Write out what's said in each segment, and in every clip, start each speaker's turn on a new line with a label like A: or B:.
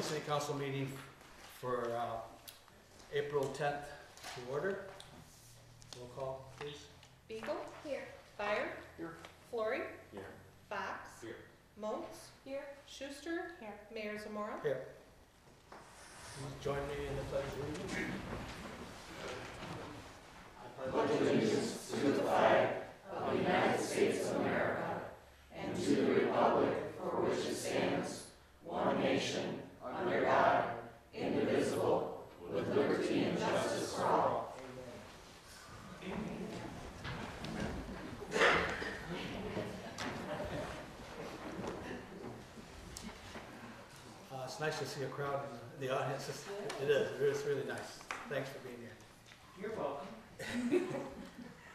A: City Council meeting for April 10th to order. Roll call, please.
B: Beagle?
C: Here.
B: Fire?
D: Here.
B: Flory?
D: Here.
B: Fox?
D: Here.
B: Moats?
C: Here.
B: Schuster?
C: Here.
B: Mayor Zamora?
A: Here. Please join me in the pledge of allegiance.
E: Pledge allegiance to the flag of the United States of America and to the republic for which it stands, one nation, under God, indivisible, with liberty and justice for all.
A: It's nice to see a crowd in the audience. It is really nice. Thanks for being here.
E: You're welcome.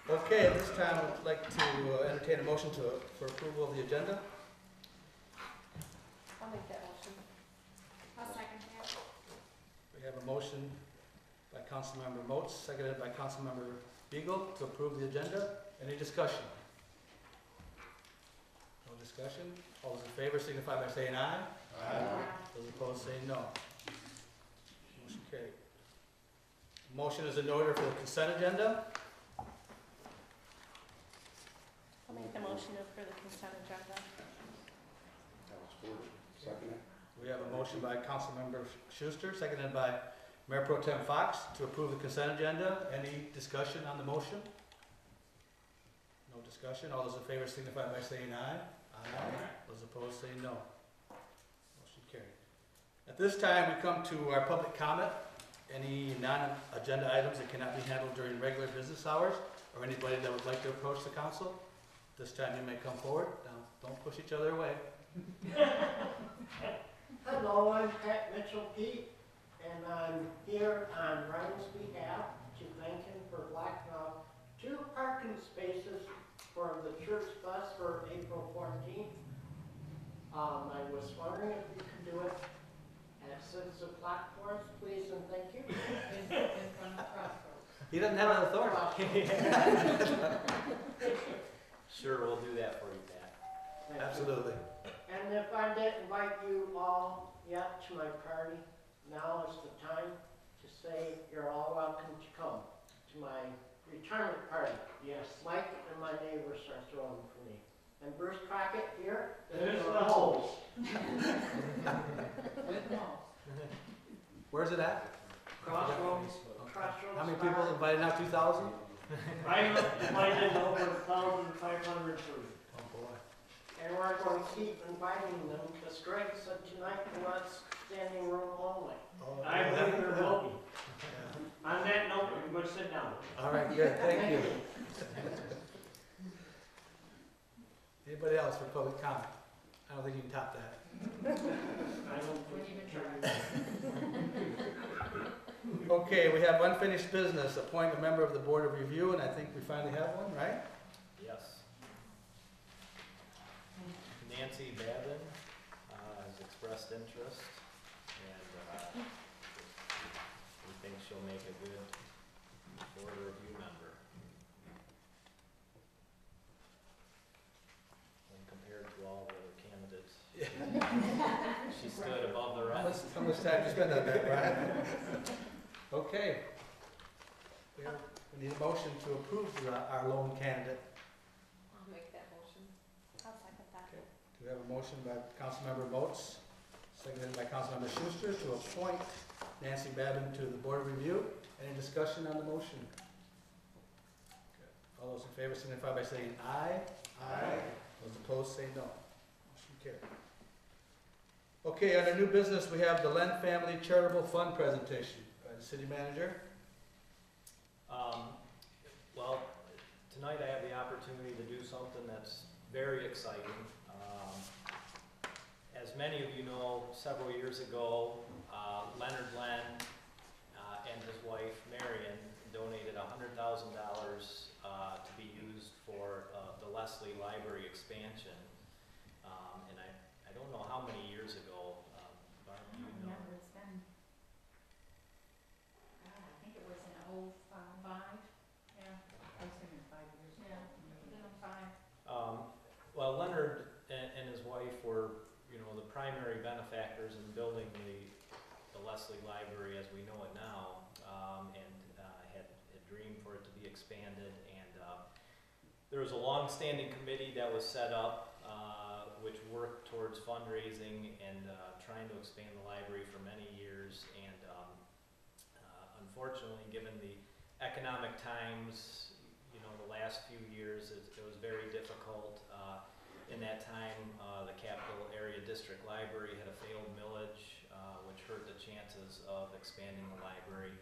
A: Okay, at this time, I'd like to entertain a motion for approval of the agenda.
B: I'll make that motion.
C: I'll second that.
A: We have a motion by Councilmember Moats, seconded by Councilmember Beagle to approve the agenda. Any discussion? No discussion? All those in favor signify by saying aye. Those opposed say no. Motion carried. Motion is in order for the consent agenda.
B: I'll make the motion for the consent agenda.
D: Second.
A: We have a motion by Councilmember Schuster, seconded by Mayor Pro Tem Fox to approve the consent agenda. Any discussion on the motion? No discussion. All those in favor signify by saying aye. Those opposed say no. Motion carried. At this time, we come to our public comment. Any non-agenda items that cannot be handled during regular business hours, or anybody that would like to approach the council, this time you may come forward. Now, don't push each other away.
F: Hello, I'm Pat Mitchell Pete, and I'm here on Ryan's behalf to thank him for blocking off 2 parking spaces for the church bus for April 14th. I was wondering if you could do it at 6 o'clock for us, please, and thank you. In front of Crossroads.
A: He doesn't have an authority.
D: Sure, we'll do that for you, Pat.
F: Thank you.
A: Absolutely.
F: And if I didn't invite you all yet to my party, now is the time to say you're all welcome to come to my retirement party. Yes. Mike and my neighbors are throwing for me. And Bruce Crockett here.
E: There's the holes.
A: Where's it at?
E: Crossroads.
F: Crossroads.
A: How many people invited now? 2,000?
E: I invited over 1,500 food.
A: Oh boy.
F: And we're going to keep inviting them because Greg said tonight he wants standing room only.
A: Oh,
E: I
A: yeah.
E: believe there will be.
A: Yeah.
E: On that note, you can sit down.
A: All right, good. Thank you. Anybody else for public comment? I don't think you can top that.
E: I don't think
A: Okay, we have unfinished business. Appoint a member of the Board of Review, and I think we finally have one, right?
D: Yes. Nancy Babin has expressed interest, and we think she'll make a good board review member. When compared to all the other candidates, she stood above the rest.
A: How much time you spend on that, Brian? Okay. We need a motion to approve our lone candidate.
B: I'll make that motion. I'll second that.
A: Okay. Do we have a motion by Councilmember Moats, seconded by Councilmember Schuster to appoint Nancy Babin to the Board of Review? Any discussion on the motion? Good. All those in favor signify by saying aye. Aye. Those opposed say no. Motion carried. Okay, under new business, we have the Len Family Charitable Fund presentation by the city manager.
D: Well, tonight I have the opportunity to do something that's very exciting. As many of you know, several years ago, Leonard Len and his wife Marion donated $100,000 to be used for the Leslie Library expansion. And I don't know how many years ago, Barb, do you know?
C: It's been, I think it was in '05. Yeah. I was thinking 5 years ago. Yeah, in '05.
D: Well, Leonard and his wife were, the primary benefactors in building the Leslie Library as we know it now, and had dreamed for it to be expanded. And there was a long-standing committee that was set up which worked towards fundraising and trying to expand the library for many years. And unfortunately, given the economic times, you know, the last few years, it was very difficult. In that time, the Capital Area District Library had a failed millage, which hurt the chances of expanding the library.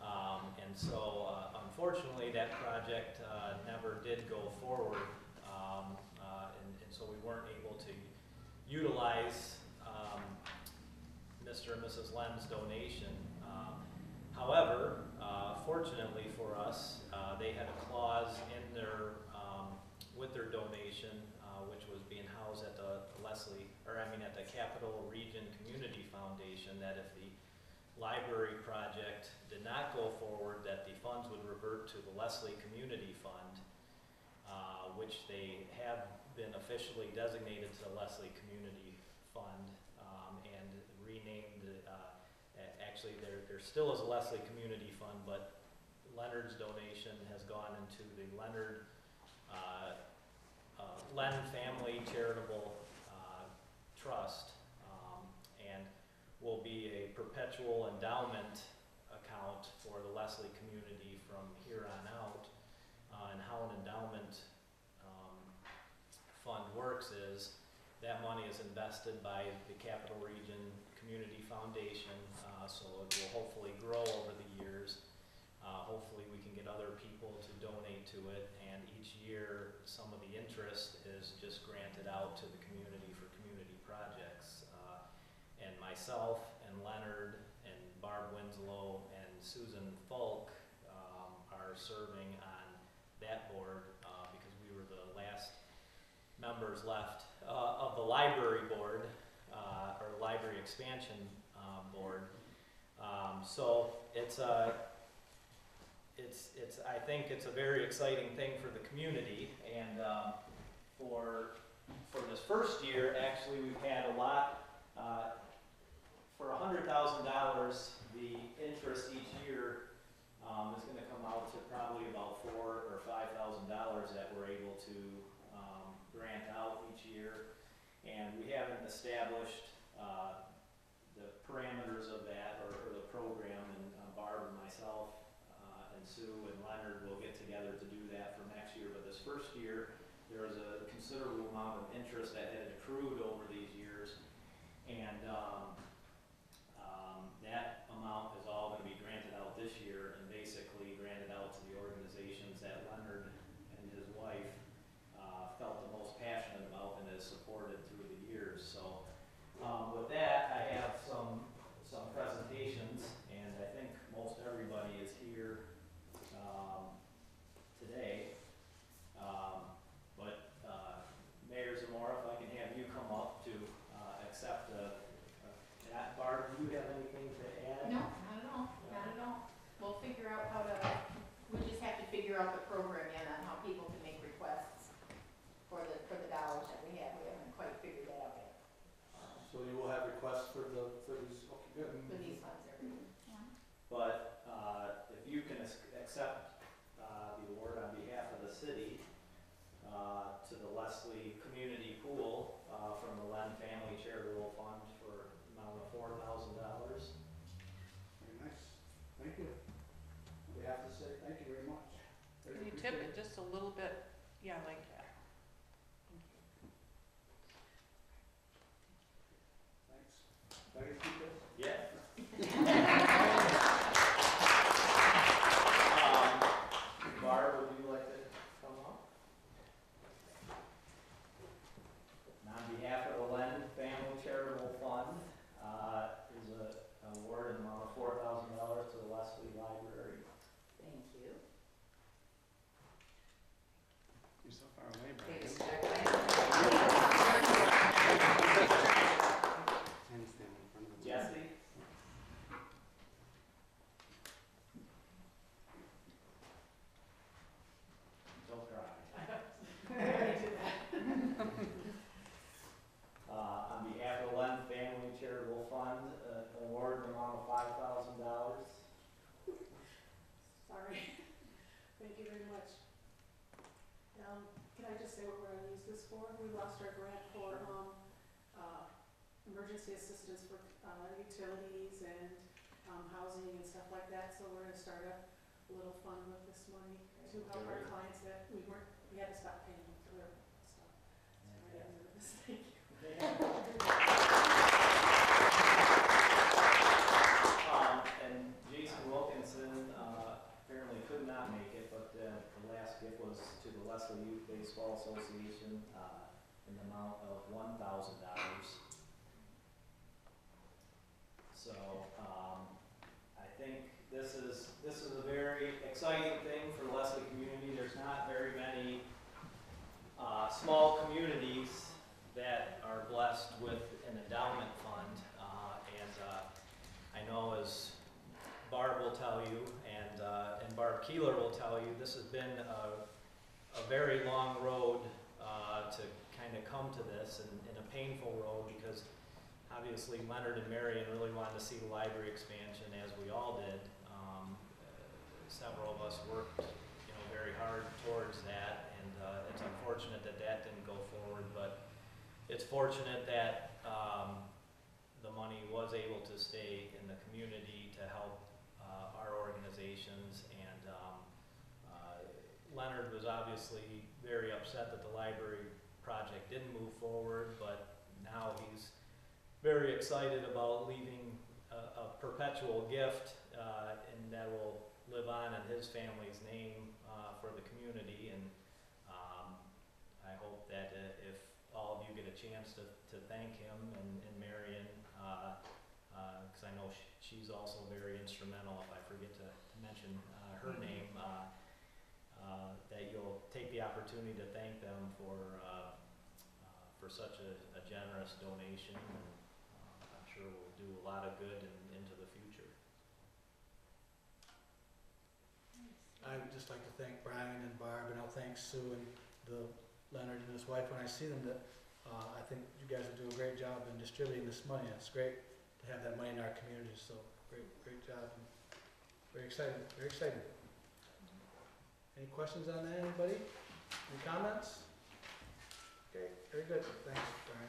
D: And so, unfortunately, that project never did go forward, and so we weren't able to utilize Mr. and Mrs. Len's donation. However, fortunately for us, they had a clause in their with their donation, which was being housed at the at the Capital Region Community Foundation, that if the library project did not go forward, that the funds would revert to the Leslie Community Fund, which they have been officially designated to the Leslie Community Fund, and renamed. Actually, there still is a Leslie Community Fund, but Leonard's donation has gone into the Leonard Len Family Charitable Trust, and will be a perpetual endowment account for the Leslie community from here on out. And how an endowment fund works is that money is invested by the Capital Region Community Foundation, so it will hopefully grow over the years. Hopefully we can get other people to donate to it, and each year some of the interest is just granted out to the community for community projects. And myself and Leonard and Barb Winslow and Susan Falk are serving on that board because we were the last members left of the library board, or library expansion board. So I think it's a very exciting thing for the community, and for this first year, actually, we've had a lot. For $100,000, the interest each year is going to come out to probably about $4,000 or $5,000 that we're able to grant out each year, and we haven't established the parameters of that or the program, and Barb and myself and Sue and Leonard will get together to do that for next year. But this first year, there was a considerable amount of interest that had accrued over these years, and that amount is all going to be granted out this year, and basically granted out to the organizations that Leonard and his wife felt the most passionate about and has supported through the years. So with that, I have some presentations, and I think most everybody is here today. But Mayor Zamora, if I can have you come up to accept that. Barb, do you have anything to add?
C: No, not at all, not at all. We'll figure out how to, we just have to figure out the program yet on how people can make requests for the dollars that we have. We haven't quite figured that out yet,
A: So you will have requests for these, okay, good.
C: for these funds every year.
D: But if you can accept the award on behalf of the city to the Leslie Community Pool from the Len Family Charitable Fund for an amount of $4,000.
A: Very nice. Thank you. We have to say thank you very much.
G: Can you tip it just a little bit? Yeah, like that.
A: Thanks. Can I keep this?
D: Yeah. Barb, would you like to come up? And on behalf of the Len Family Charitable Fund, is an award in the amount of $4,000 to the Leslie Library.
C: Thank you.
E: You're so far away, Brian.
C: Thanks,
E: Can
C: Jack.
E: you stand in front of the
H: for. We lost our grant for, emergency assistance for, utilities and, housing and stuff like that, so we're gonna start a little fund with this money to help our clients that we had to stop paying them for their stuff. So I am nervous, thank you.
D: And Jason Wilkinson, apparently could not make it, but, the last gift was to the Leslie Youth Baseball Association, in the amount of $1,000. So, I think this is a very exciting thing for the Leslie community. There's not very many, small communities that are blessed with an endowment fund, I know as Barb will tell you, and Barb Keeler will tell you, this has been a very long road to kind of come to this, and a painful road, because obviously Leonard and Marion really wanted to see the library expansion, as we all did. Several of us worked, very hard towards that, and it's unfortunate that that didn't go forward, but it's fortunate that the money was able to stay in the community to help our organizations, and Leonard was obviously very upset that the library project didn't move forward, but now he's very excited about leaving a perpetual gift, and that will live on in his family's name for the community, and I hope that if all of you get a chance to thank him and Marion, because I know she's also very instrumental, if I forget to mention her name, that you'll take the opportunity to thank them for such a generous donation, and I'm sure will do a lot of good into the future.
A: I would just like to thank Brian and Barb, and I'll thank Sue and Leonard and his wife when I see them, that I think you guys will do a great job in distributing this money. It's great to have that money in our community, so great job, and very exciting, very exciting. Any questions on that, anybody? Any comments? Okay, very good, thanks, Brian.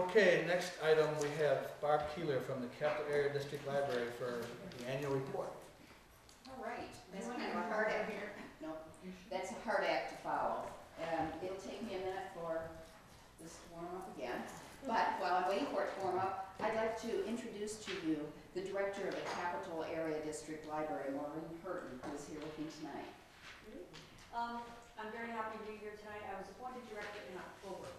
A: Okay, next item, we have Barb Keeler from the Capital Area District Library for the annual report.
E: All right, that's kind of a hard act. No, that's a hard act to follow. It'll take me a minute for this to warm up again. But while I'm waiting for it to warm up, I'd like to introduce to you the director of the Capital Area District Library, Maureen Hurton, who is here with me tonight.
I: I'm very happy to be here tonight. I was appointed director in October,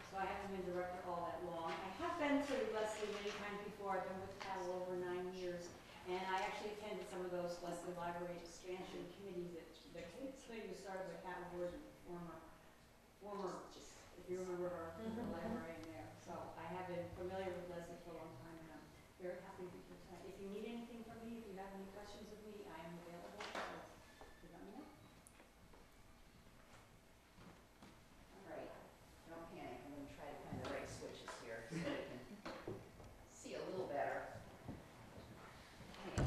I: so I haven't been director all that long. I have been to Leslie many times before. I've been with Cattle over 9 years, and I actually attended some of those Leslie Library expansion committees that was started by Pat Ward, former, if you remember her, the librarian there. So I have been familiar with Leslie for a long time, and I'm very happy to be here tonight. If you need anything from me, if you have any questions of me, I am available, so you let me know.
E: All right, don't panic. I'm going to try to find the right switches here so I can see a little better. Okay.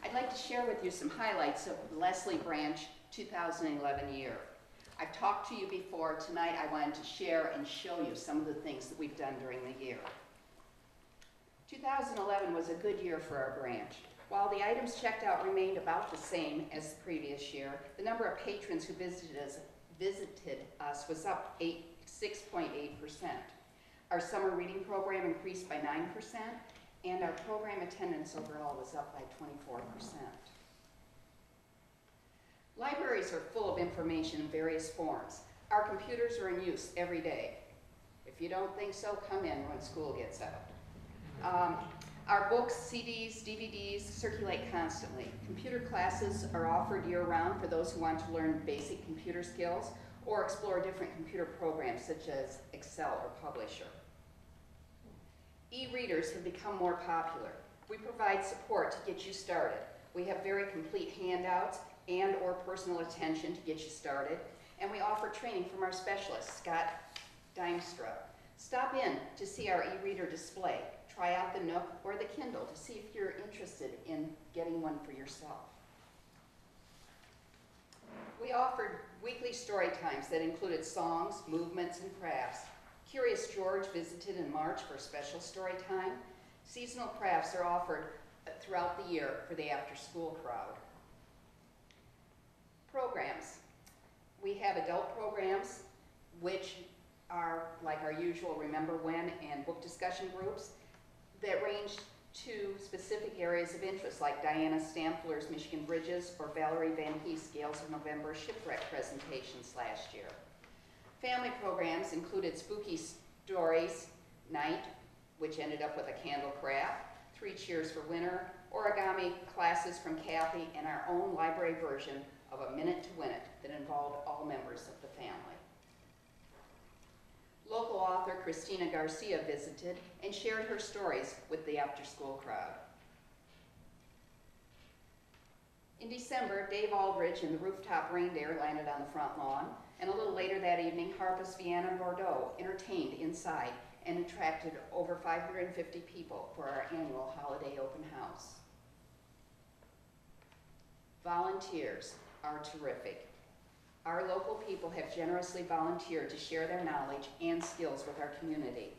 E: I'd like to share with you some highlights of the Leslie Branch 2011 year. I've talked to you before. Tonight I wanted to share and show you some of the things that we've done during the year. 2011 was a good year for our branch. While the items checked out remained about the same as the previous year, the number of patrons who visited us was up 6.8%. Our summer reading program increased by 9%, and our program attendance overall was up by 24%. Libraries are full of information in various forms. Our computers are in use every day. If you don't think so, come in when school gets out. Our books, CDs, DVDs circulate constantly. Computer classes are offered year-round for those who want to learn basic computer skills or explore different computer programs such as Excel or Publisher. E-readers have become more popular. We provide support to get you started. We have very complete handouts and or personal attention to get you started, and we offer training from our specialist, Scott Dimstra. Stop in to see our e-reader display. Try out the Nook or the Kindle to see if you're interested in getting one for yourself. We offered weekly story times that included songs, movements, and crafts. Curious George visited in March for special story time. Seasonal crafts are offered throughout the year for the after-school crowd. Programs. We have adult programs, which are like our usual Remember When and book discussion groups that range to specific areas of interest, like Diana Stampler's Michigan Bridges or Valerie Van Hees Gales of November shipwreck presentations last year. Family programs included Spooky Stories Night, which ended up with a candle craft, 3 Cheers for Winter, origami classes from Kathy, and our own library version of A Minute to Win It that involved all members of the family. Local author Christina Garcia visited and shared her stories with the after-school crowd. In December, Dave Aldridge and the Rooftop Reindeer landed on the front lawn, and a little later that evening, Harpus Vienna Bordeaux entertained inside and attracted over 550 people for our annual holiday open house. Volunteers are terrific. Our local people have generously volunteered to share their knowledge and skills with our community.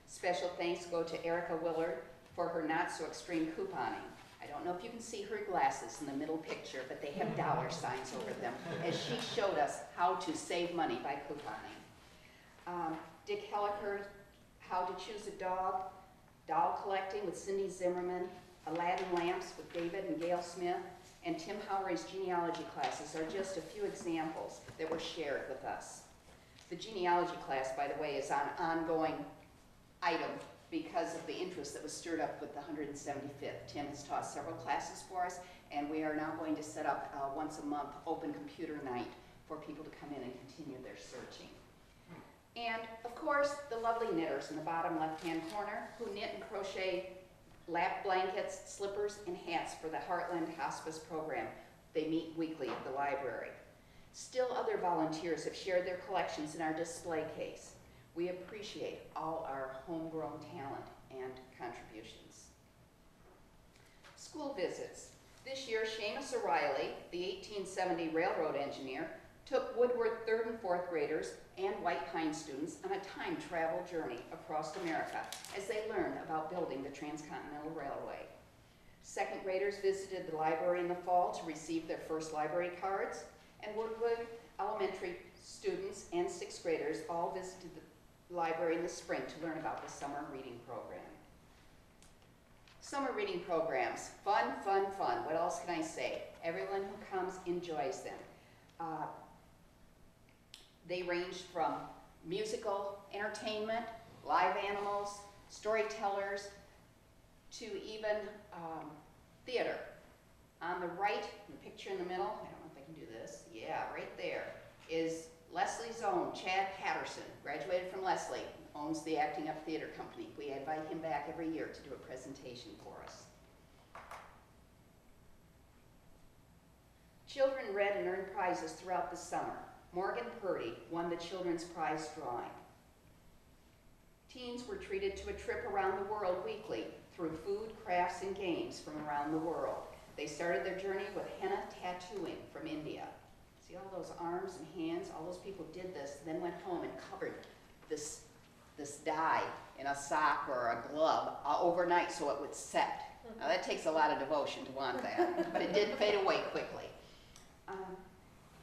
E: Special thanks go to Erica Willard for her not-so-extreme couponing. I don't know if you can see her glasses in the middle picture, but they have dollar signs over them, as she showed us how to save money by couponing. Dick Helliker, How to Choose a Dog, doll collecting with Cindy Zimmerman, Aladdin lamps with David and Gail Smith, and Tim Howery's genealogy classes are just a few examples that were shared with us. The genealogy class, by the way, is an ongoing item because of the interest that was stirred up with the 175th. Tim has taught several classes for us, and we are now going to set up once a month open computer night for people to come in and continue their searching. And of course, the lovely knitters in the bottom left-hand corner who knit and crochet lap blankets, slippers, and hats for the Heartland Hospice Program. They meet weekly at the library. Still other volunteers have shared their collections in our display case. We appreciate all our homegrown talent and contributions. School visits. This year, Seamus O'Reilly, the 1870 railroad engineer, took Woodworth 3rd and 4th graders and White Pine students on a time travel journey across America as they learned about building the Transcontinental Railway. 2nd graders visited the library in the fall to receive their first library cards, and Woodwood Elementary students and 6th graders all visited the library in the spring to learn about the summer reading program. Summer reading programs, fun, fun, fun. What else can I say? Everyone who comes enjoys them. They ranged from musical entertainment, live animals, storytellers, to even theater. On the right, in the picture in the middle, I don't know if I can do this, yeah, right there, is Leslie's own Chad Patterson, graduated from Leslie, owns the Acting Up Theater Company. We invite him back every year to do a presentation for us. Children read and earned prizes throughout the summer. Morgan Purdy won the Children's Prize drawing. Teens were treated to a trip around the world weekly through food, crafts, and games from around the world. They started their journey with henna tattooing from India. See all those arms and hands? All those people did this, then went home and covered this dye in a sock or a glove overnight so it would set. Now that takes a lot of devotion to want that, but it did fade away quickly.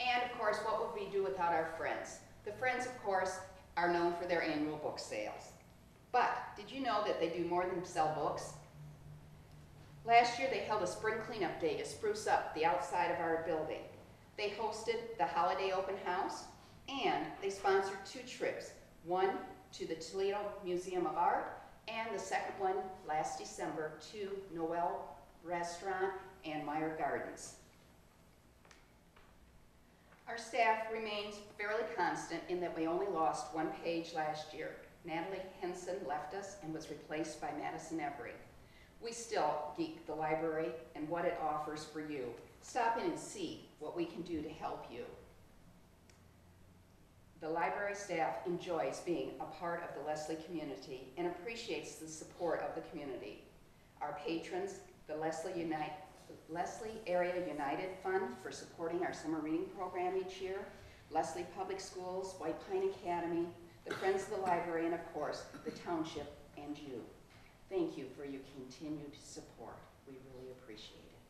E: And of course, what would we do without our friends? The Friends, of course, are known for their annual book sales. But did you know that they do more than sell books? Last year, they held a spring cleanup day to spruce up the outside of our building. They hosted the holiday open house, and they sponsored 2 trips, one to the Toledo Museum of Art, and the second one last December to Noel Restaurant and Meyer Gardens. Our staff remains fairly constant in that we only lost 1 page last year. Natalie Henson left us and was replaced by Madison Every. We still geek the library and what it offers for you. Stop in and see what we can do to help you. The library staff enjoys being a part of the Leslie community and appreciates the support of the community. Our patrons, the Leslie Unite Leslie Area United Fund for supporting our summer reading program each year, Leslie Public Schools, White Pine Academy, the Friends of the Library, and of course, the township and you. Thank you for your continued support. We really appreciate it.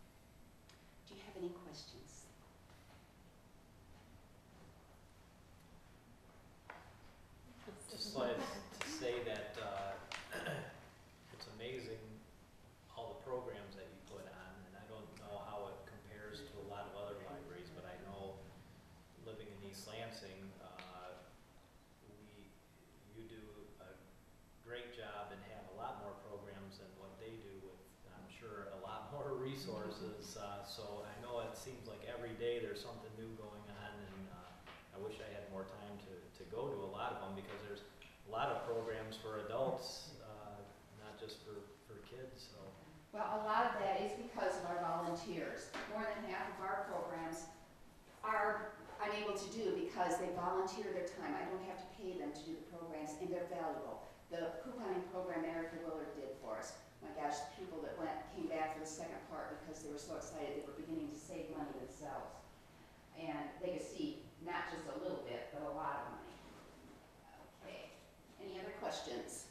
E: Do you have any questions?
D: Just like to say that it's amazing all the programs that you put on, and I don't know how it compares to a lot of other libraries, but I know living in East Lansing, you do a great job and have a lot more programs than what they do with, I'm sure, a lot more resources. So I know it seems like every day there's something new going on, and I wish I had more time to go to a lot of them, because there's a lot of programs for adults, not just for kids, so.
E: Well, a lot of that is because of our volunteers. More than half of our programs are unable to do because they volunteer their time. I don't have to pay them to do the programs, and they're valuable. The couponing program Erica Willard did for us. My gosh, the people that came back for the second part because they were so excited they were beginning to save money themselves. And they could see not just a little bit, but a lot of money. Okay, any other questions?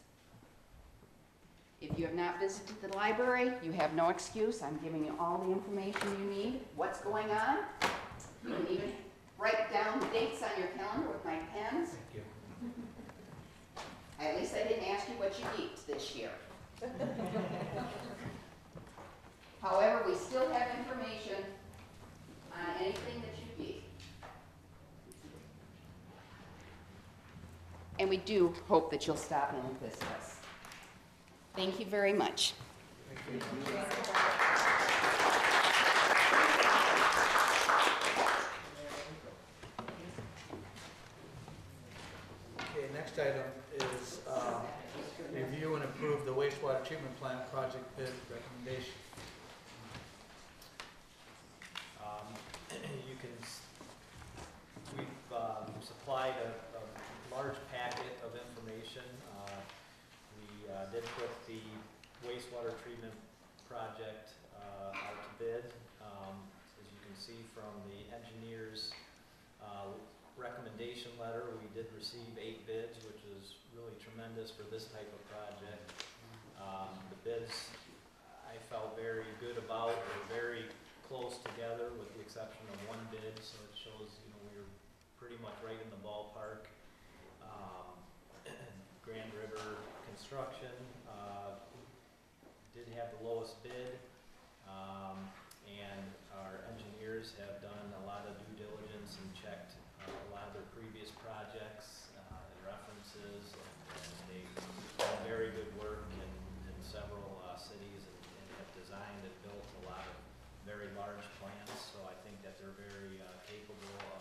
E: If you have not visited the library, you have no excuse. I'm giving you all the information you need. What's going on? You can even write down the dates on your calendar with my pens.
A: Thank you.
E: At least I didn't ask you what you eat this year. However, we still have information on anything that you eat. And we do hope that you'll stop in and visit us. Thank you very much.
A: Thank you. Okay, next item is review and approve the wastewater treatment plant project bid recommendation.
D: We've supplied a large packet of information. We did put the wastewater treatment project out to bid. As you can see from the engineer's recommendation letter, we did receive 8 bids, which is really tremendous for this type of project. The bids I felt very good about. They're very close together with the exception of one bid, so it shows, you know, we were pretty much right in the ballpark. Grand River Construction did have the lowest bid, and our engineers have done a lot of due diligence and checked a lot of their previous projects and references, and they've done very good work in several cities and have designed and built a lot of very large plants, so I think that they're very capable of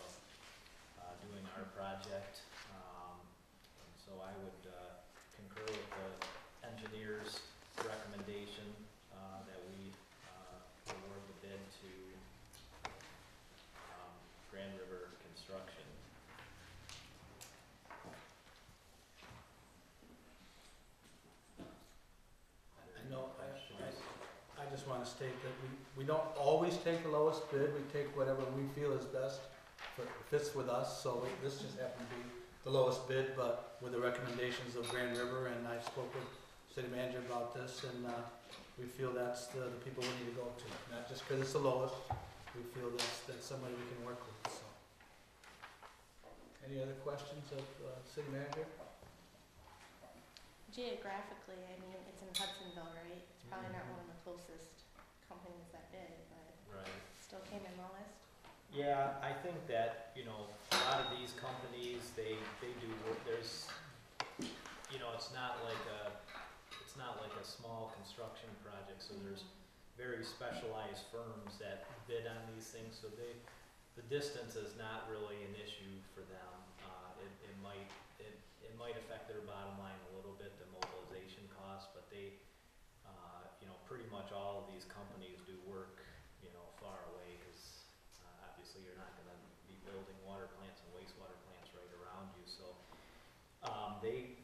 D: doing our project. And so I would concur with the engineer's recommendation that we award the bid to Grand River Construction.
A: I just want to state that we don't always take the lowest bid. We take whatever we feel is best, fits with us. So this just happened to be the lowest bid, but with the recommendations of Grand River, and I spoke with city manager about this, and we feel that's the people we need to go to. Not just because it's the lowest, we feel that's somebody we can work with. So, any other questions of city manager?
B: Geographically, I mean, it's in Hudsonville, right? It's probably not one of the closest companies that bid, but
D: Right.
B: still came in lowest.
D: Yeah, I think that, you know, a lot of these companies, they do work, there's, you know, it's not like a small construction project, so there's very specialized firms that bid on these things, so the distance is not really an issue for them. It might affect their bottom line a little bit, the mobilization costs, but they, you know, pretty much all of these companies do work, you know, far away, because obviously you're not gonna be building water plants and wastewater plants right around you, so, they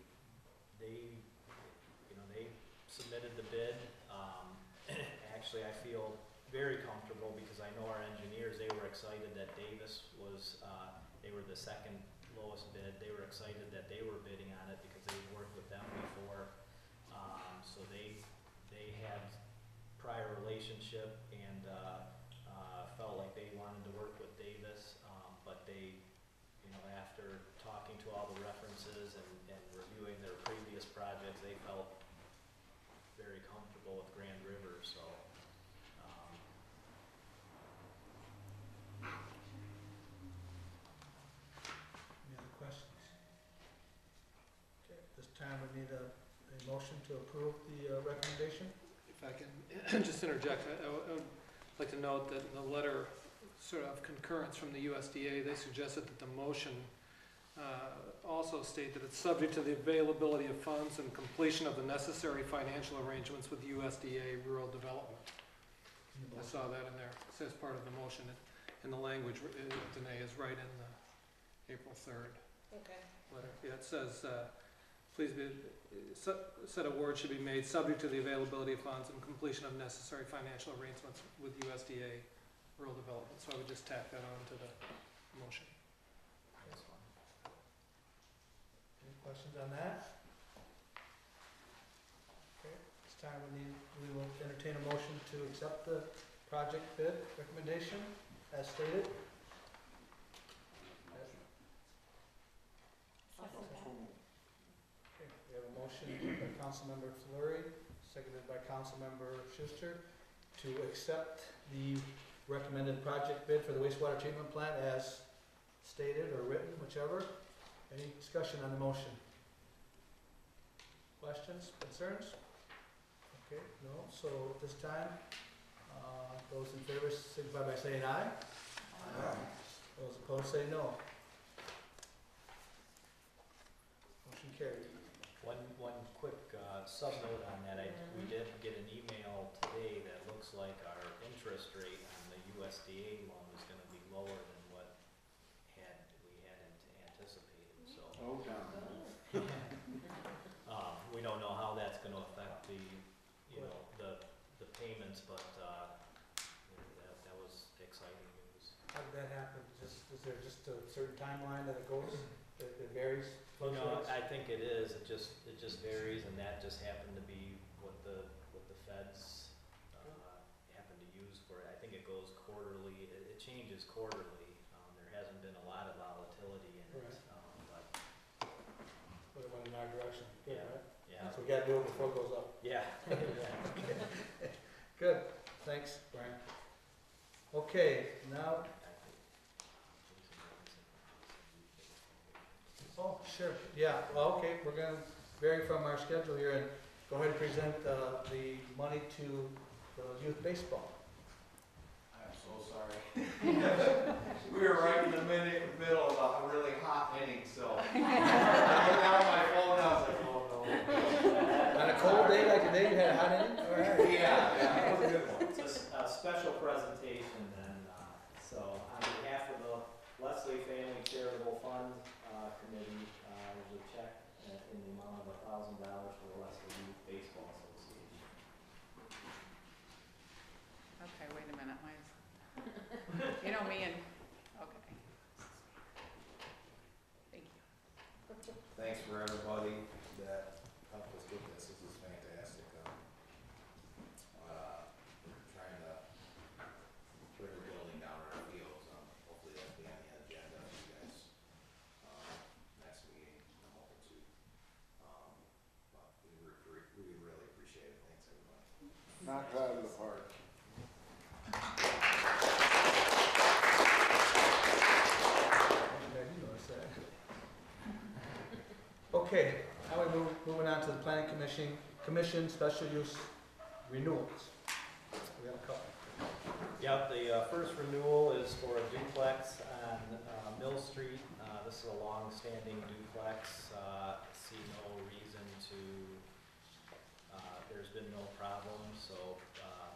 D: submitted the bid. Actually, I feel very comfortable because I know our engineers, they were excited that Davis was, they were the second lowest bid. They were excited that they were bidding on it because they worked with them before. So they had prior relationship and, felt like they wanted to work with Davis, but they, you know, after talking to all the references and reviewing their previous projects, they felt very comfortable with Grand River, so.
A: Any other questions? Okay, this time we need a motion to approve the recommendation.
J: If I can just interject, I would like to note that in the letter sort of concurrence from the USDA, they suggested that the motion also state that it's subject to the availability of funds and completion of the necessary financial arrangements with USDA Rural Development. I saw that in there. It says part of the motion, and the language, Danae, is right in the April 3rd
B: Okay.
J: letter. Yeah, it says, please be, set of words should be made subject to the availability of funds and completion of necessary financial arrangements with USDA Rural Development. So I would just tack that on to the motion.
A: Any questions on that? Okay, this time we will entertain a motion to accept the project bid recommendation as stated. Okay, we have a motion by Councilmember Fleury, seconded by Councilmember Schuster, to accept the recommended project bid for the wastewater treatment plant as stated or written, whichever. Any discussion on the motion? Questions, concerns? Okay, no, so at this time, those in favor signify by saying aye. Aye. Those opposed say no. Motion carried.
D: One quick sub note on that, we did get an email today that looks like our interest rate on the USDA loan is gonna be lower than what we had anticipated, so.
E: Oh,
D: We don't know how that's gonna affect the, you know, the payments, but, that was exciting news.
A: How did that happen? Is there just a certain timeline that it goes, that it varies?
D: No, I think it is, it just varies, and that just happened to be what the feds, happen to use for it. I think it goes quarterly, it changes quarterly, there hasn't been a lot of volatility in it,
A: Right.
D: but,
A: But it went in our direction. Good,
D: Yeah.
A: right?
D: yeah,
A: So we gotta do it before it goes up.
D: yeah.
A: Good, thanks, Brian. Okay, now, oh, sure, yeah, well, okay, we're gonna vary from our schedule here and go ahead and present the money to the youth baseball.
E: I'm so sorry. We were right in the middle of a really hot inning, so. I looked down at my phone, I was like, oh no.
A: On a cold day like today, you had a hot inning? All right.
E: Yeah, that was a good one.
D: It's a special presentation then, so on behalf of the Leslie Family Charitable Fund Committee, there's a check in the amount of $1,000 for the Leslie Youth Baseball Association.
G: Okay, wait a minute, mine's, you know me and, okay. Thank you.
E: Thanks for everybody that helped us get this. This is fantastic. We're trying to bring a building down in our fields. Hopefully that'll be on the agenda for you guys. Next meeting, I'm hoping to. But we really appreciate it. Thanks, everybody.
K: Knocked it out of the park.
A: Yeah, you noticed that. Okay, now we're moving on to the planning commission special use renewals. We have a couple.
D: Yep, the first renewal is for a duplex on Mill Street. This is a long-standing duplex. See no reason to, there's been no problem, so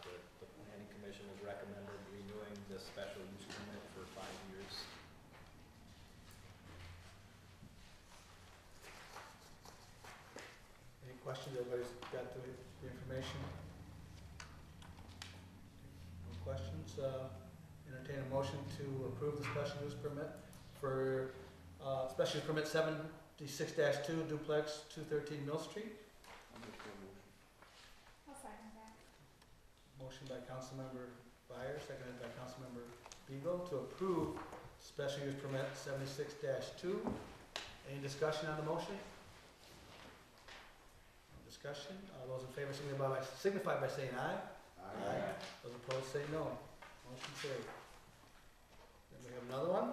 D: the planning commission has recommended renewing this special use permit for 5 years.
A: Any questions? Everybody's got the information? No entertain a motion to approve the special use permit for, special use permit 76-2 duplex 213 Mill Street.
K: I'll make that motion.
B: I'll second that.
A: Motion by Councilmember Byer, seconded by Councilmember Beagle to approve special use permit 76-2. Any discussion on the motion? No discussion. All those in favor signify by saying aye. Those opposed say no. Motion carried. Then we have another one.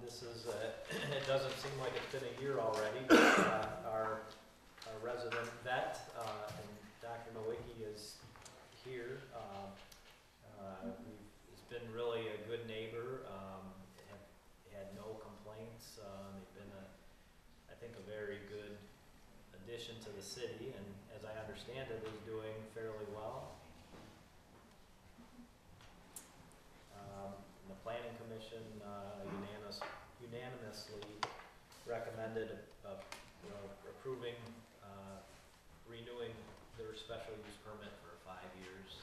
D: This is, it doesn't seem like it's been a year already, but our resident vet, and Dr. Nowicki is here. He's been really a good neighbor, have had no complaints. They've been I think a very good addition to the city, and as I understand it, is doing fairly well. The planning commission unanimously recommended approving, renewing their special use permit for 5 years.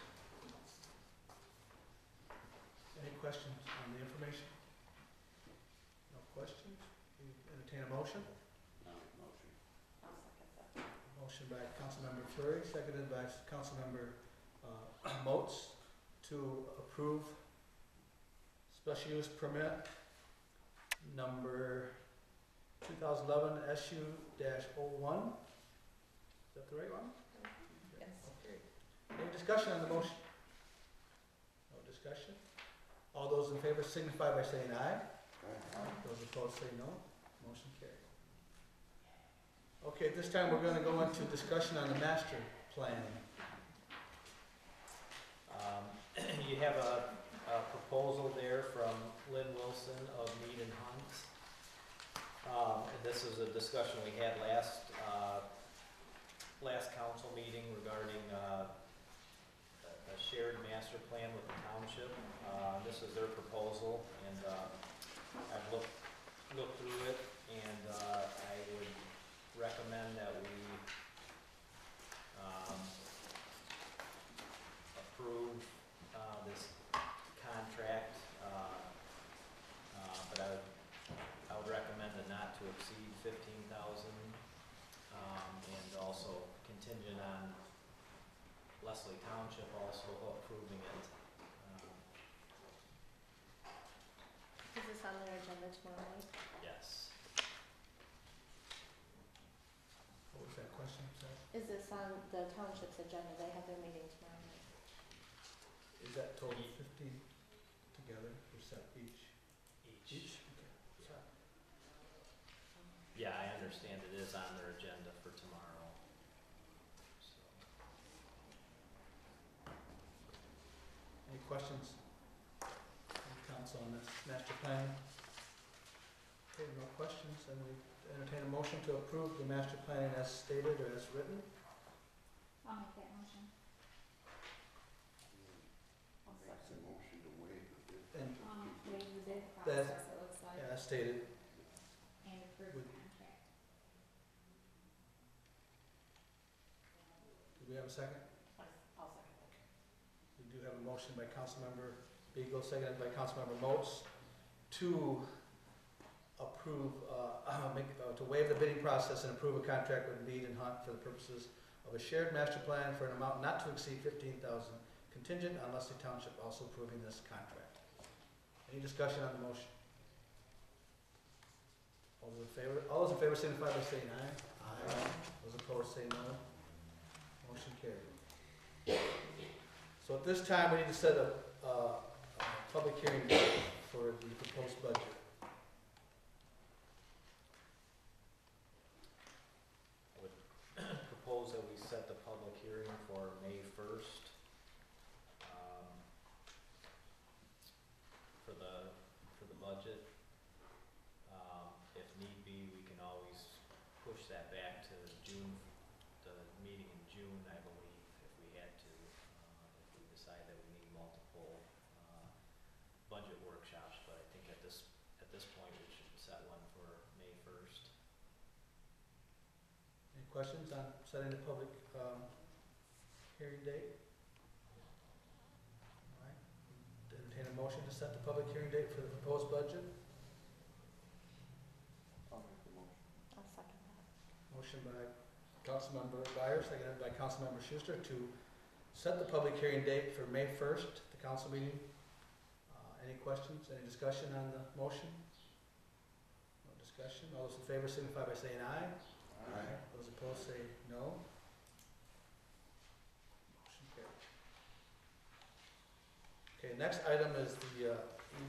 A: Any questions on the information? No questions? We entertain a motion.
E: Motion.
C: I'll second that.
A: Motion by Councilmember Fleury, seconded by Councilmember Moats to approve special use permit number 2011 SU-01. Is that the right one?
B: Yes.
A: Okay. Any discussion on the motion? No discussion? All those in favor signify by saying aye. Those opposed say no. Motion carried. Okay, at this time, we're gonna go into discussion on the master plan.
D: You have a proposal there from Lynn Wilson of Mead and Hunt. And this is a discussion we had last council meeting regarding a shared master plan with the township. This is their proposal, and I've looked through it, and I would recommend that we approve this contract, but I would recommend a not to exceed 15,000, and also contingent on Leslie Township also approving it.
B: Is this on their agenda tomorrow night?
D: Yes.
A: What was that question, Seth?
B: Is this on the township's agenda? They have their meeting tomorrow night.
A: Is that total 15 together, or set each?
D: Each.
A: Okay. Sorry.
D: Yeah, I understand it is on their agenda for tomorrow. So.
A: Any questions from council on this master plan? Okay, no questions, then we entertain a motion to approve the master plan as stated or as written.
B: I'll make that motion.
K: Makes a motion to waive the bid.
A: And
B: Waive the bid
A: That-
B: process, it looks like,
A: as stated,
B: and approve
A: Would-
B: the contract.
A: do we have a second?
C: I'll second that.
A: We do have a motion by Councilmember Beagle, seconded by Councilmember Moats, to approve, to waive the bidding process and approve a contract with Mead and Hunt for the purposes of a shared master plan for an amount not to exceed 15,000, contingent on Leslie Township also approving this contract. Any discussion on the motion? All those in favor signify by saying aye. Aye. Those opposed say no. Motion carried. So at this time, we need to set a public hearing date for the proposed budget.
D: I would propose that we set the public hearing for May 1st. For the budget. If need be, we can always push that back to June, the meeting in June, I believe, if we had to, if we decide that we need multiple budget workshops, but I think at this point, we should set one for May 1st.
A: Any questions on setting the public hearing date? All right. motion to set the public hearing date for the proposed budget?
K: I'll make the motion.
B: I'll second that.
A: Motion by Councilmember Byers, seconded by Councilmember Schuster to set the public hearing date for May 1st, the council meeting. Any questions, any discussion on the motion? No discussion. All those in favor signify by saying aye.
K: Aye.
A: Those opposed say no. Motion carried. Okay, next item is the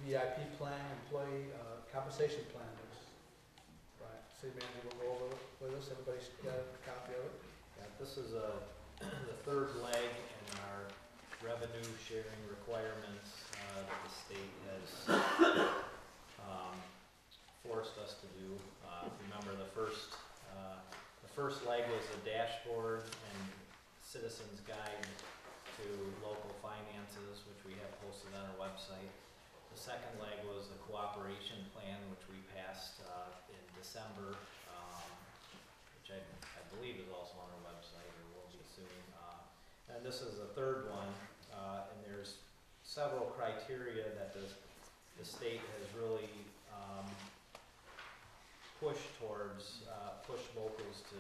A: EVIP plan, employee compensation plan. Right, city manager will go over it with us. Everybody's got a copy of it.
D: Yeah, this is the third leg in our revenue sharing requirements that the state has forced us to do. Remember, the first leg was a dashboard and citizens guide to local finances, which we have posted on our website. The second leg was the cooperation plan, which we passed in December, which I believe is also on our website or will be soon. And this is the third one, and there's several criteria that the state has really pushed locals to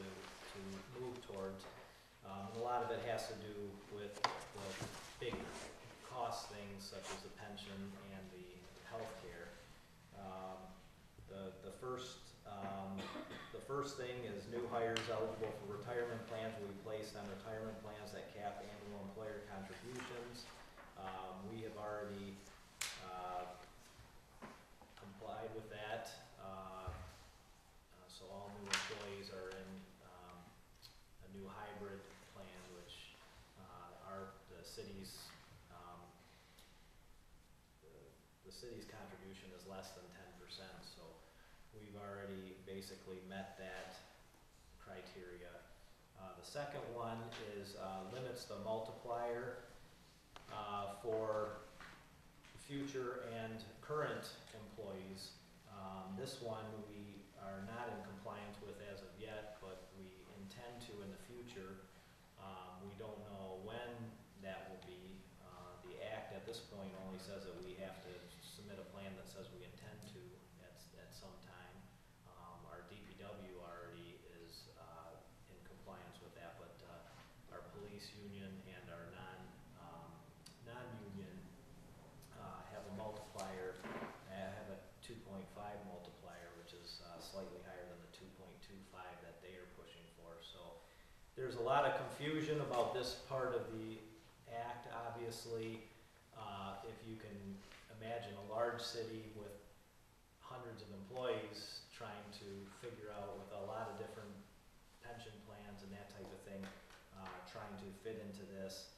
D: move towards. And a lot of it has to do with the big cost things such as the pension and the healthcare. The first thing is new hires eligible for retirement plans will be placed on retirement plans that cap annual employer contributions. We have already complied with that. So all new employees are in a new hybrid plan, which the city's contribution is less than 10%. So we've already basically met that criteria. The second one is limits the multiplier for future and current employees. This one we are not in compliance with as of yet, but we intend to in the future. We don't know when that will be. The act at this point only says that we have to submit a plan that says we intend to at some time. Our DPW already is in compliance with that, but our police union and our non-union have a multiplier, have a 2.5 multiplier, which is slightly higher than the 2.25 that they are pushing for. So there's a lot of confusion about this part of the act. Obviously, if you can imagine a large city with hundreds of employees trying to figure out with a lot of different pension plans and that type of thing, trying to fit into this.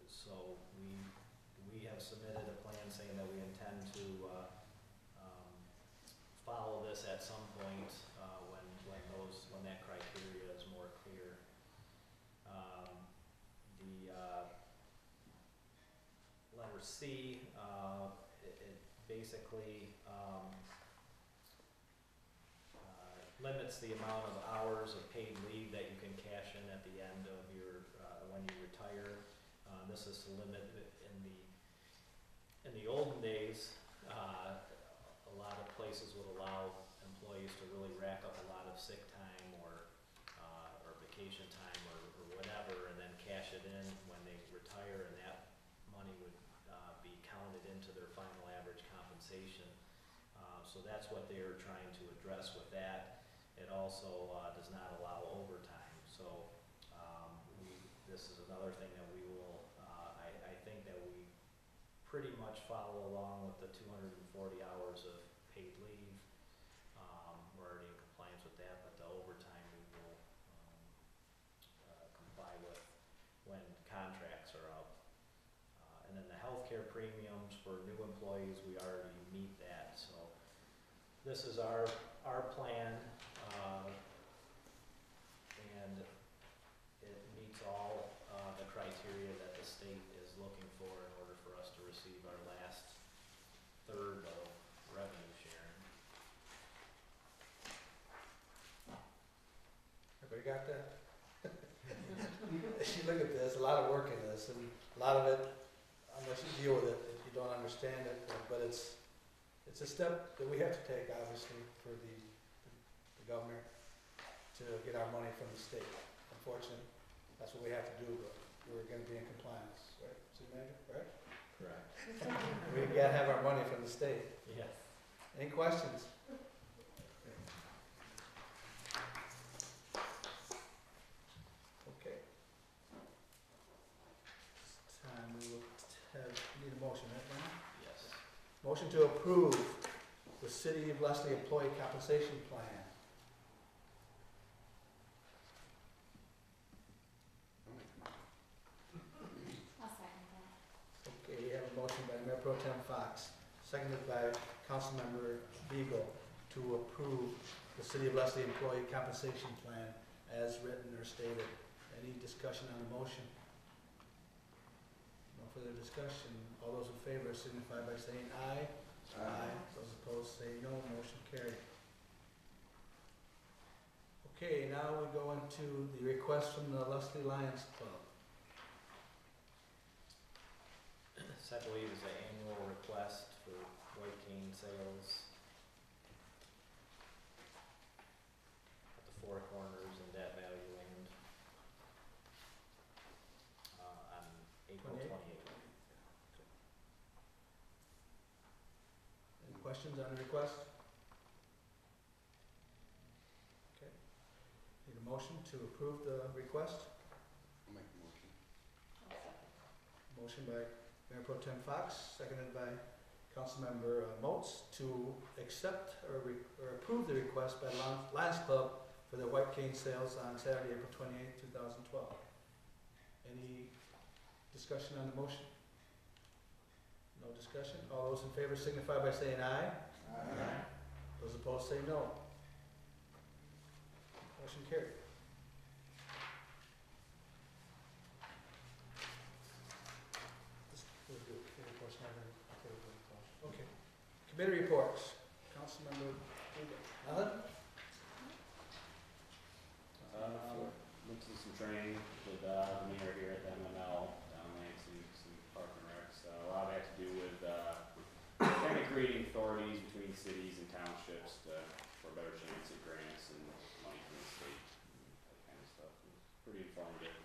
D: So we have submitted a plan saying that we intend to follow this at some point when that criteria is more clear. The letter C, it basically limits the amount of hours of paid leave that you can cash in at the end of your when you retire. This is to limit in the olden days. A lot of places would allow employees to really rack up a lot of sick time or vacation time or whatever, and then cash it in when they retire, and that money would be counted into their final average compensation. So that's what they are trying to address with that. It also does not allow overtime. So this is another thing that we will, I think that we pretty much follow along with the 240 hours of paid leave. We're already in compliance with that, but the overtime we will comply with when contracts are up. And then the healthcare premiums for new employees, we already meet that. So this is our plan, and it meets all the criteria that the state is looking for in order for us to receive our last third of revenue sharing.
A: Everybody got that? As you look at this, a lot of work in this, and a lot of it, unless you deal with it, if you don't understand it, but it's a step that we have to take, obviously, for the governor to get our money from the state. Unfortunately, that's what we have to do, but we're gonna be in compliance, right, City Manager, right?
D: Correct.
A: We gotta have our money from the state.
D: Yes.
A: Any questions? Okay. This time we will need a motion, right, Brian?
D: Yes.
A: Motion to approve the City of Leslie Employee Compensation Plan.
K: I'll make the motion.
B: I'll second that.
A: Okay, we have a motion by Mayor Pro Tem Fox, seconded by Councilmember Beagle, to approve the City of Leslie Employee Compensation Plan as written or stated. Any discussion on the motion? No further discussion. All those in favor signify by saying aye. Those opposed say no. Motion carried. Okay, now we go into the request from the Leslie Lions Club.
D: This, I believe, is an annual request for White Cane sales at the Four Corners in Debt Valley Land on April
A: 28th.
D: 28th.
A: Any questions on the request? Okay. Need a motion to approve the request?
K: I'll make the motion.
A: Motion by Mayor Pro Tem Fox, seconded by Councilmember Moats to accept or approve the request by Lions Club for the White Cane sales on Saturday, April 28th, 2012. Any discussion on the motion? No discussion? All those in favor signify by saying aye.
K: Aye.
A: Those opposed say no. Motion carried. Okay. Committee reports. Councilmember Allen?
L: Went to some training with the mayor here at the MML down in Lansing, some park and recs. A lot of it had to do with kind of creating authorities between cities and townships for a better chance at grants and money from the state and that kind of stuff. It was pretty informative.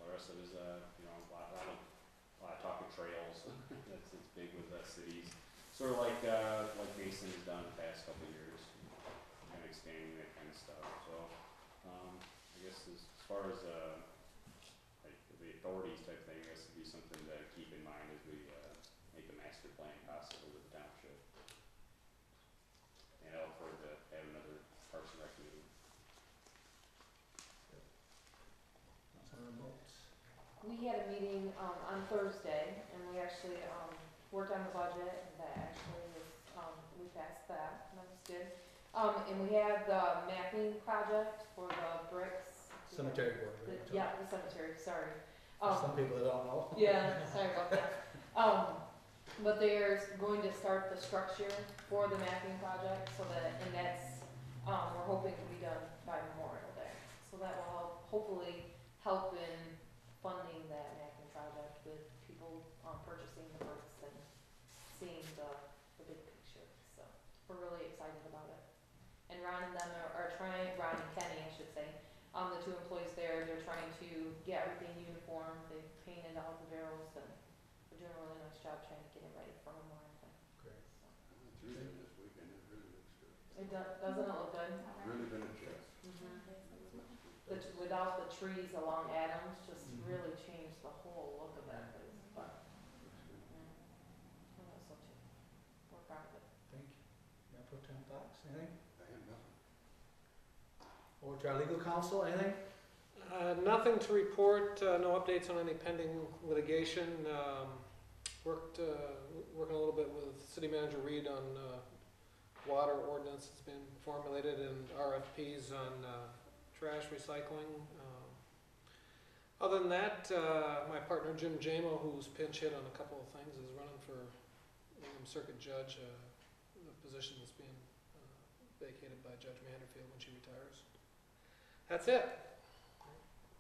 L: The rest of it is you know, a lot of talk of trails. It's big with cities. Sort of like Mason has done the past couple of years, kind of expanding that kind of stuff. So I guess as far as like the authorities type thing, I guess would be something to keep in mind as we make the master plan possible with the township. And I look forward to have another Parks and Rec meeting.
A: Councilmember Moats.
M: We had a meeting on Thursday, and we actually worked on the budget. That actually was, we passed that, and that was good. And we have the mapping project for the bricks.
A: Cemetery board.
M: The-
A: right?
M: Yeah, the cemetery, sorry.
A: For some people that don't know.
M: Yeah, sorry about that. But they're going to start the structure for the mapping project, so that, and that's, we're hoping to be done by Memorial Day. So that will help, hopefully help in funding that mapping project with people purchasing the bricks and seeing the big picture. So we're really excited about it. And Ron and them are trying, Ron and Kenny, I should say, the two employees there, they're trying to get everything uniform. They've painted all the barrels, and they're doing a really nice job trying to get it ready for Memorial Day.
A: Great.
M: So,
K: I went through there this weekend, it really looks good.
M: doesn't it look good?
K: Really been a check.
M: Without the trees along Adams, just
A: Mhm.
M: really changed the whole look of that place. But,
K: Looks good.
M: yeah, I thought so too. We're proud of it.
A: Thank you. Mayor Pro Tem Fox, anything?
K: I have nothing.
A: Over to our legal counsel, anything?
J: Nothing to report, no updates on any pending litigation. Working a little bit with City Manager Reed on water ordinance that's been formulated and RFPs on trash recycling. Other than that, my partner Jim Jamo, who's pinch hit on a couple of things, is running for circuit judge, the position that's being vacated by Judge Manderfield when she retires. That's it.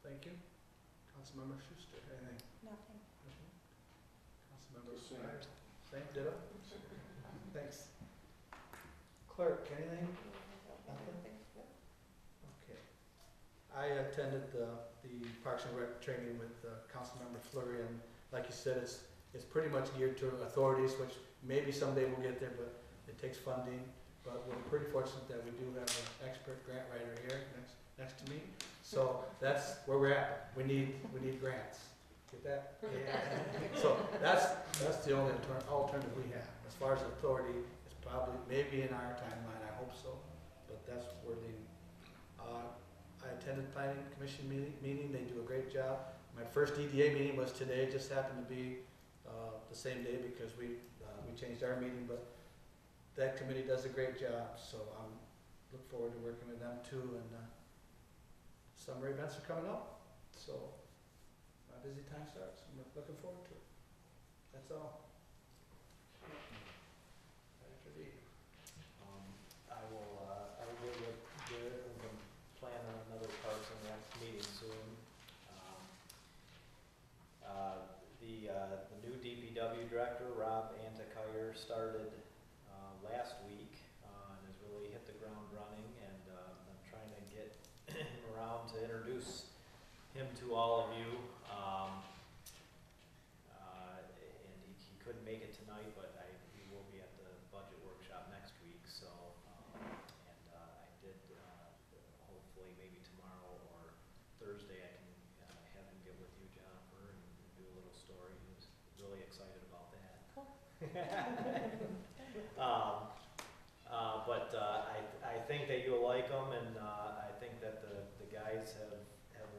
A: Thank you. Councilmember Schuster, anything?
B: Nothing.
A: Same, ditto? Thanks. Clerk, anything? Nothing? Okay. I attended the Parks and Rec training with Councilmember Fleury, and like you said, it's pretty much geared to authorities, which maybe someday we'll get there, but it takes funding. But we're pretty fortunate that we do have an expert grant writer here next to me. So that's where we're at. We need grants. Get that? So that's the only alternative we have. As far as authority, it's probably maybe in our timeline. I hope so, but that's where we're leaning. I attended planning commission meeting. They do a great job. My first DDA meeting was today. It just happened to be the same day because we changed our meeting, but that committee does a great job. So I'm look forward to working with them too. And summer events are coming up, so my busy time starts. I'm looking forward to it. That's all. Dr. D.
D: I will get with Garrett and can plan on another Parks and Rec meeting soon. The new DPW director, Rob Antikyr, started last week and has really hit the ground running, and I'm trying to get him around to introduce him to all of you. And he couldn't make it tonight, but he will be at the budget workshop next week. So, and I did hopefully maybe tomorrow or Thursday I can have him get with you, Jennifer, and do a little story. He was really excited about that.
B: Cool.
D: But I think that you'll like him, and I think that the guys have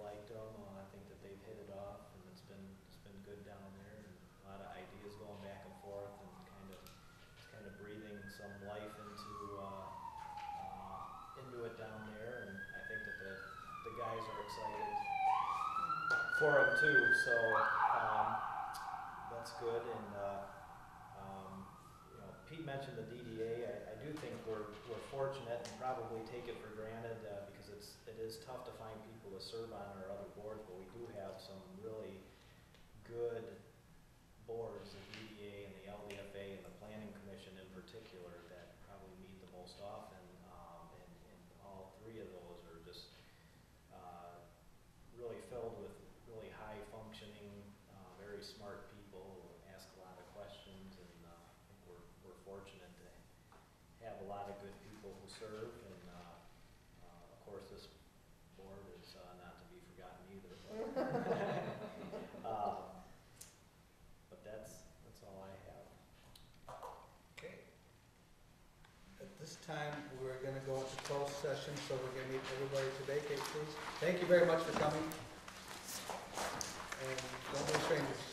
D: liked him. I think that they've hit it off, and it's been good down there, and a lot of ideas going back and forth, and kind of breathing some life into it down there. And I think that the guys are excited for him too. So that's good. And Pete mentioned the DDA. I do think we're fortunate and probably take it for granted because it is tough to find people to serve on our other boards, but we do have some really good boards, the DDA and the LDFA and the Planning Commission in particular, that probably meet the most often. And all three of those are just really filled with really high functioning, very smart people who ask a lot of questions, and I think we're fortunate to have a lot of good people who serve, and of course this board is not to be forgotten either. But that's all I have.
A: Okay. At this time, we're going to go into closed session, so we're going to need everybody to vacate, please. Thank you very much for coming. And don't be strangers.